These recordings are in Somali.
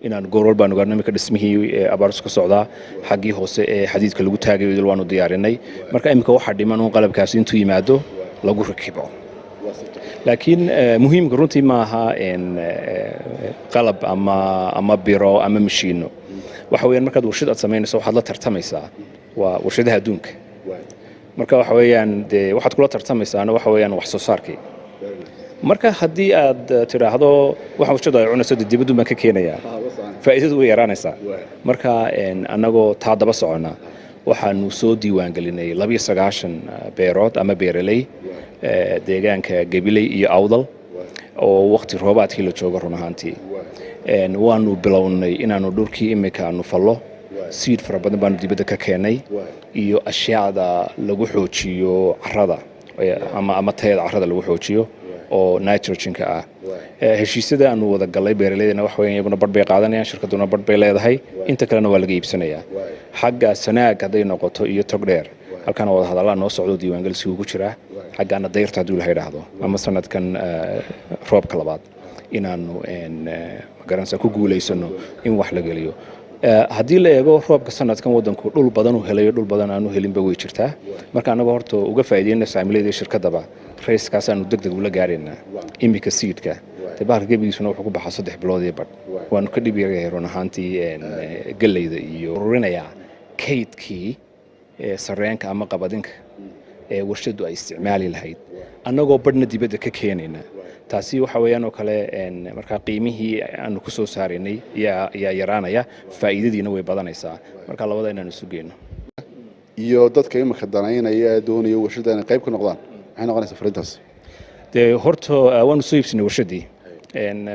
inaan goor walba aan ogaano imika dhismihii abaartu ka socdaa xaggii hoose ee xadiidka lagu taagay idil waanu diyaarinay marka imika waxa dhiman un qalabkaasi intuu yimaado lagu rakibo laakiin muhiimka runtii ma aha qalab ama biro ama mashiino waxa weeyaan markaad warshad aad samaynayso waxaad la tartamaysaa waa warshadaha adduunka marka waxa weeyaan dee waxaad kula tartamaysaana waxa weeyaan wax soo saarkii marka haddii aad tiraahdo waxa warshadu ay cunayso dibaddu baan ka keenayaa faa'iidadu way yaraanaysaa marka annagoo taa daba socona waxaanu soo diiwaangelinay 29 beerood ama beeraley deegaanka Gabiley iyo Awdal oo waqti roobaadkii la joogo run ahaantii waanu bilownay inaanu dhulkii imika aanu fallo seed fara badan baanu dibadda ka keenay iyo ashyaada lagu xoojiyo carrada ama tayada carrada lagu xoojiyo oo nitrogen-ka ah heshiisyada aanu wada galay beeraleydana wax weyn iyaguna badh bay qaadanayaan shirkaduna badh bay leedahay inta kalena waa laga iibsanayaa xagga sanaag hadday noqoto iyo togdheer halkana wada hadallaa noo socdo diiwaangelisi ugu jira xaggaana dayrta hadduu la yidhaahdo ama sanadkan roobka labaad inaanu magaranaysa ku guulaysano in wax la geliyo haddii la eego roobka sanadkan wadanku dhul badan uu helayo dhul badan aanu helinba way jirtaa marka anaga horta uga faa'iideynaa saamileeda shirkadaba rayskaas aanu degdeg ula gaarayna imika seedka tabaarka gabigiisuna wuxuu ku baxaa 3 bilood iyo badh waanu ka dhib yahay run ahaantii galeyda iyo ururinaya kaydkii sarreenka ama qabadinka warshadu ay isticmaali lahayd annagoo badhna dibadda ka keenayna taasi waxa weeyaan oo kale marka qiimihii aanu ku soo saarinay ya yaraanaya faa'iidadiina way badanaysaa marka labada inaan isu geeyno iyo dadka imika danaynaya doonaya warshadana qayb ka noqdaan waxay noqonaysaa fariintaas de horto waanu soo iibsanay warshadii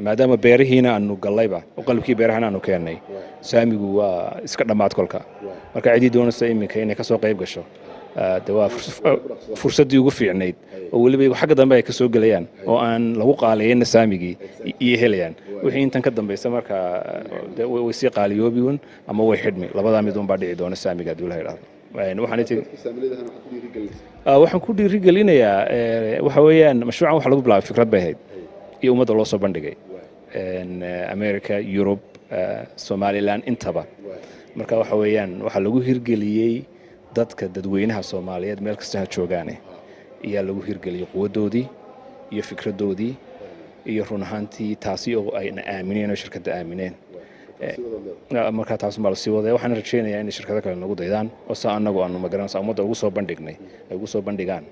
maadaama beerihiina aanu gallayba oo qalabkii beerahana aanu keenay saamigu waa iska dhamaad kolka marka cidii doonaysa imika inay ka soo qayb gasho de waa fursadii ugu fiicnayd oo waliba xagga dambe ay ka soo galayaan oo aan lagu qaaleeyna saamigii iyo helayaan wixii intan ka dambaysa marka way si qaaliyoobiyeen ama way xidhmi labada mid un baa dhici doona saamiga hadii la yiraahdo waxaan ku dhiirigelinayaa waxa weeyaan mashruucan waxa lagu bilaabay fikrad bay ahayd iyo ummadda loo soo bandhigay America Europe Somaliland intaba marka waxa weeyaan waxa lagu hirgeliyay dadka dadweynaha Soomaaliyeed meel kasta ha joogaane ayaa lagu hirgeliyay quwadoodii iyo fikradoodii iyo run ahaantii taasi oo ay aamineen oo shirkadda aamineen marka taas ma la sii waday waxaan rajaynayaa in shirkado kale nagu daydaan oo sa anagu aanu magaranaysa ummadda ugu soo bandhignay ay ugu soo bandhigaan